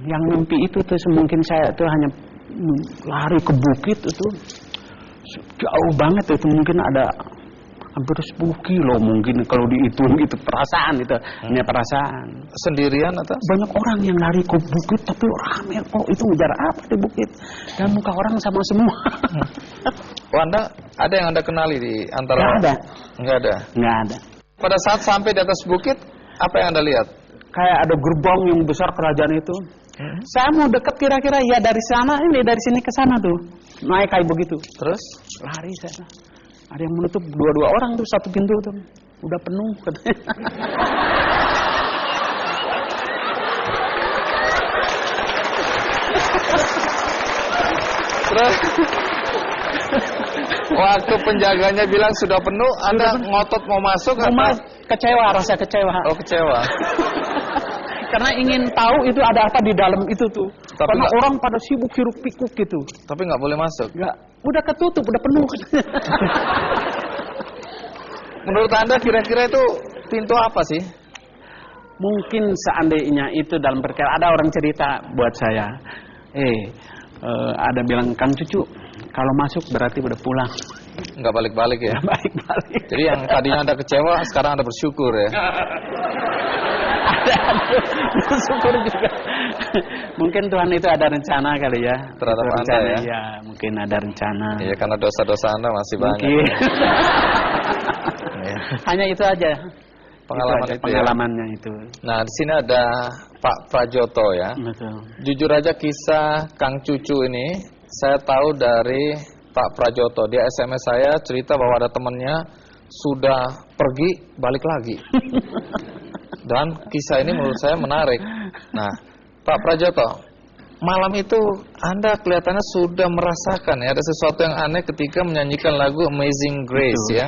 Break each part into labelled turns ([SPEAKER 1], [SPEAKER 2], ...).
[SPEAKER 1] Yang mimpi itu tuh mungkin saya tuh hanya lari ke bukit itu jauh banget itu, mungkin ada hampir 10 kilo mungkin kalau dihitung gitu, perasaan itu hanya perasaan.
[SPEAKER 2] Sendirian atau
[SPEAKER 1] banyak orang yang lari ke bukit tapi rame, oh itu ngejar apa di bukit, dan muka orang sama semua.
[SPEAKER 2] Oh, Anda ada yang Anda kenali di antara?
[SPEAKER 1] Nggak ada.
[SPEAKER 2] Pada saat sampai di atas bukit, apa yang Anda lihat?
[SPEAKER 1] Kayak ada gerbang yang besar kerajaan itu. Saya mau deket kira-kira ya dari sana, ini dari sini ke sana tuh, naik kayak begitu.
[SPEAKER 2] Terus
[SPEAKER 1] lari saya. Ada yang menutup dua orang tuh, satu pintu tuh udah penuh katanya.
[SPEAKER 2] Terus waktu penjaganya bilang sudah penuh, Anda ngotot mau masuk apa?
[SPEAKER 1] Kecewa, rasa kecewa.
[SPEAKER 2] Oh, kecewa.
[SPEAKER 1] Karena ingin tahu itu ada apa di dalam itu tuh.
[SPEAKER 2] Tapi
[SPEAKER 1] karena orang pada sibuk hiruk pikuk gitu.
[SPEAKER 2] Tapi nggak boleh masuk.
[SPEAKER 1] Nggak, udah ketutup, udah penuh.
[SPEAKER 2] Menurut Anda kira-kira itu pintu apa sih?
[SPEAKER 1] Mungkin seandainya itu dalam perkara, ada orang cerita buat saya. Ada bilang, Kang Cucu, kalau masuk berarti udah pulang.
[SPEAKER 2] Nggak balik-balik ya?
[SPEAKER 1] Nggak balik-balik.
[SPEAKER 2] Jadi yang tadinya Anda kecewa, sekarang Anda bersyukur ya?
[SPEAKER 1] Ada bersyukur juga. Mungkin Tuhan itu ada rencana kali ya.
[SPEAKER 2] Terhadap Anda ya?
[SPEAKER 1] Ya, mungkin ada rencana.
[SPEAKER 2] Iya, karena dosa-dosa Anda masih banyak.
[SPEAKER 1] Hanya itu aja.
[SPEAKER 2] Pengalamannya
[SPEAKER 1] itu.
[SPEAKER 2] Nah, di sini ada Pak Prajoto ya.
[SPEAKER 1] Betul.
[SPEAKER 2] Jujur aja kisah Kang Cucu ini saya tahu dari Pak Prajoto. Dia SMS saya cerita bahwa ada temannya sudah pergi balik lagi. Dan kisah ini menurut saya menarik. Nah, Pak Prajoto, malam itu Anda kelihatannya sudah merasakan ya ada sesuatu yang aneh ketika menyanyikan lagu Amazing Grace. Betul. Ya.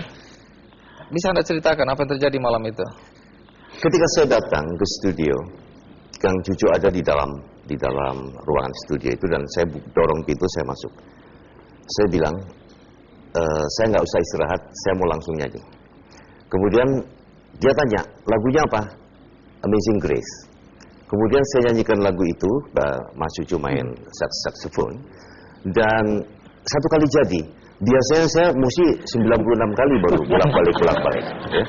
[SPEAKER 2] Bisa Anda ceritakan apa yang terjadi malam itu?
[SPEAKER 3] Ketika saya datang ke studio, Kang Cucu ada di dalam ruangan studio itu, dan saya dorong pintu, saya masuk. Saya bilang, saya nggak usah istirahat, saya mau langsung nyanyi. Kemudian dia tanya, lagunya apa? Amazing Grace. Kemudian saya nyanyikan lagu itu, Mas Cucu main saksofon, dan satu kali jadi. Biasanya saya mesti 96 kali baru bolak-balik. Ya.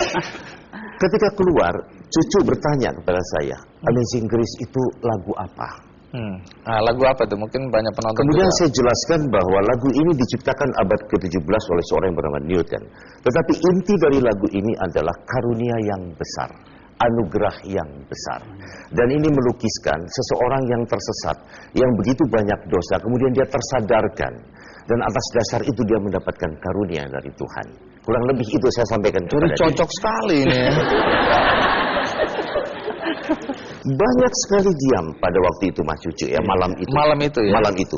[SPEAKER 3] Ketika keluar, Cucu bertanya kepada saya, Amazing Grace itu lagu apa?
[SPEAKER 2] Nah, lagu apa tuh? Mungkin banyak penonton.
[SPEAKER 3] Kemudian
[SPEAKER 2] juga.
[SPEAKER 3] saya jelaskan bahwa lagu ini diciptakan abad ke-17 oleh seorang yang bernama Newton. Tetapi inti dari lagu ini adalah karunia yang besar, anugerah yang besar. Dan ini melukiskan seseorang yang tersesat, yang begitu banyak dosa, kemudian dia tersadarkan. Dan atas dasar itu dia mendapatkan karunia dari Tuhan. Kurang lebih itu saya sampaikan kepada dia.
[SPEAKER 2] Cocok sekali ini ya.
[SPEAKER 3] Banyak sekali diam pada waktu itu Mas Cucu ya, malam itu.
[SPEAKER 2] Malam itu ya.
[SPEAKER 3] Malam itu.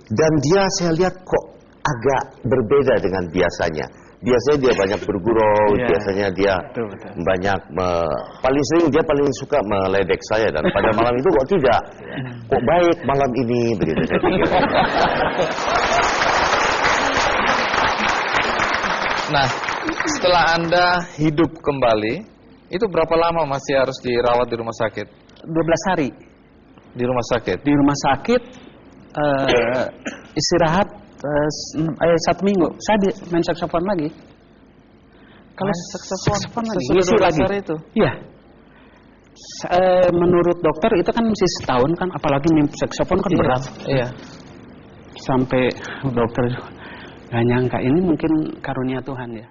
[SPEAKER 3] Dan dia saya lihat kok agak berbeda dengan biasanya. Biasanya dia banyak bergurau, biasanya dia banyak paling sering dia paling suka meledek saya, dan pada malam itu kok tidak. Kok baik malam ini begitu saya pikir.
[SPEAKER 2] Nah, setelah Anda hidup kembali, itu berapa lama masih harus dirawat di rumah sakit?
[SPEAKER 1] 12 hari.
[SPEAKER 2] Di rumah sakit?
[SPEAKER 1] Di rumah sakit, istirahat 1 minggu. Saya main saksofon lagi. Kalau saksofon lagi, ngisi lagi. Itu? Iya. Menurut dokter itu kan mesti setahun kan, apalagi main saksofon kan berat.
[SPEAKER 2] Iya.
[SPEAKER 1] Sampai dokter gak nyangka ini mungkin karunia Tuhan ya.